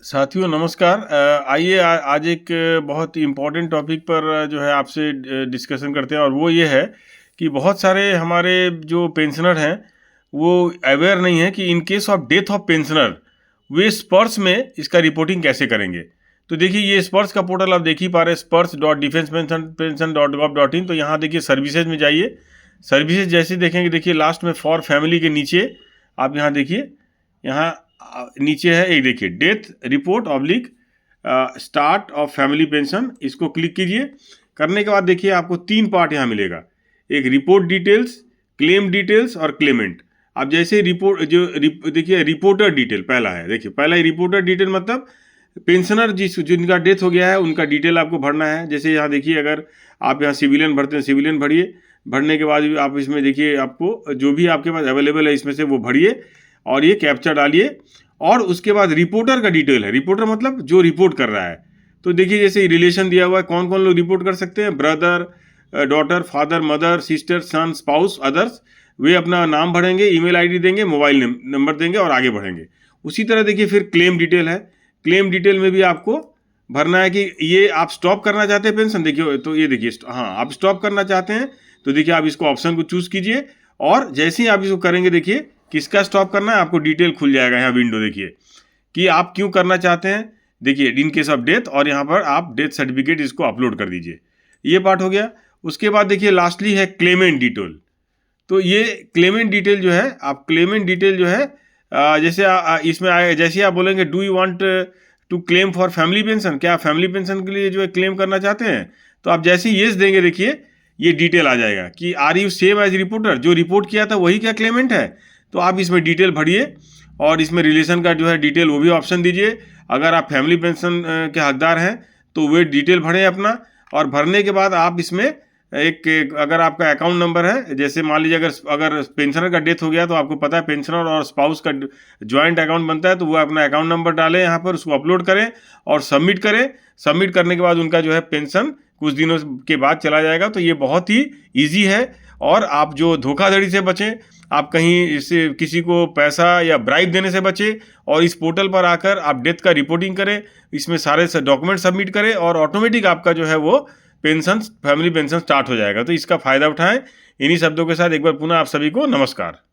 साथियों नमस्कार। आइए आज एक बहुत इम्पोर्टेंट टॉपिक पर जो है आपसे डिस्कशन करते हैं, और वो ये है कि बहुत सारे हमारे जो पेंशनर हैं वो अवेयर नहीं है कि in case of death of pensioner वे स्पर्श में इसका रिपोर्टिंग कैसे करेंगे। तो देखिए, ये स्पर्श का पोर्टल आप देख ही पा रहे हैं, spurs.defensepension.gov.in। तो यहाँ देखिए सर्विसेज में जाइए। सर्विसेज जैसे देखेंगे, देखिए लास्ट में फॉर फैमिली के नीचे आप यहाँ देखिए, यहाँ नीचे है एक, देखिए death report oblique start of family pension. इसको क्लिक कीजिए। करने के बाद देखिए आपको 3 पार्ट यहाँ मिलेगा, एक रिपोर्ट डिटेल्स, क्लेम डिटेल्स और क्लेमेंट। आप जैसे रिपोर्ट देखिए रिपोर्टर डिटेल पहला है, देखिए पहला ही रिपोर्टर डिटेल मतलब पेंशनर जिनका डेथ हो गया है उनका डिटेल आपको भरना है। जैसे यहाँ देखिए, अगर आप यहाँ सिविलियन भरते हैं सिविलियन भरिए। भरने के बाद आप इसमें देखिए आपको जो भी आपके पास अवेलेबल है इसमें से वो भरिए और ये कैप्चा डालिए। और उसके बाद रिपोर्टर का डिटेल है, रिपोर्टर मतलब जो रिपोर्ट कर रहा है। तो देखिए जैसे रिलेशन दिया हुआ है, कौन कौन लोग रिपोर्ट कर सकते हैं, brother, daughter, father, mother, sister, son, spouse, others. वे अपना नाम भरेंगे, ईमेल आईडी देंगे, मोबाइल नंबर देंगे और आगे बढ़ेंगे। उसी तरह देखिए फिर क्लेम डिटेल है। क्लेम डिटेल में भी आपको भरना है कि ये आप स्टॉप करना चाहते हैं पेंशन। देखिए तो ये देखिए, हाँ आप स्टॉप करना चाहते हैं तो देखिए आप इसको ऑप्शन को चूज कीजिए, और जैसे ही आप इसको करेंगे देखिए किसका स्टॉप करना है आपको डिटेल खुल जाएगा। यहाँ विंडो देखिए कि आप क्यों करना चाहते हैं, देखिए इन केस ऑफ डेथ, और यहाँ पर आप डेथ सर्टिफिकेट इसको अपलोड कर दीजिए। ये पार्ट हो गया। उसके बाद देखिए लास्टली है क्लेमेंट डिटेल। तो ये क्लेमेंट डिटेल जो है, आप क्लेमेंट डिटेल जो है जैसे इसमें आए, जैसे आप बोलेंगे do you want to claim for family pension, क्या आप फैमिली पेंशन के लिए जो है क्लेम करना चाहते हैं, तो आप जैसे ही येस देंगे देखिए ये डिटेल आ जाएगा कि are you same as reporter, जो रिपोर्ट किया था वही क्या क्लेमेंट है। तो आप इसमें डिटेल भरिए और इसमें रिलेशन का जो है डिटेल वो भी ऑप्शन दीजिए। अगर आप फैमिली पेंशन के हकदार हैं तो वे डिटेल भरें अपना, और भरने के बाद आप इसमें एक अगर आपका अकाउंट नंबर है, जैसे मान लीजिए अगर पेंशनर का डेथ हो गया तो आपको पता है पेंशनर और स्पाउस का ज्वाइंट अकाउंट बनता है, तो वो अपना अकाउंट नंबर डालें यहाँ पर, उसको अपलोड करें और सबमिट करें। सबमिट करने के बाद उनका जो है पेंशन कुछ दिनों के बाद चला जाएगा। तो ये बहुत ही ईजी है, और आप जो धोखाधड़ी से बचें, आप कहीं इससे किसी को पैसा या ब्राइब देने से बचें, और इस पोर्टल पर आकर आप डेथ का रिपोर्टिंग करें, इसमें सारे डॉक्यूमेंट सबमिट करें और ऑटोमेटिक आपका जो है वो पेंशन, फैमिली पेंशन स्टार्ट हो जाएगा। तो इसका फ़ायदा उठाएं। इन्हीं शब्दों के साथ एक बार पुनः आप सभी को नमस्कार।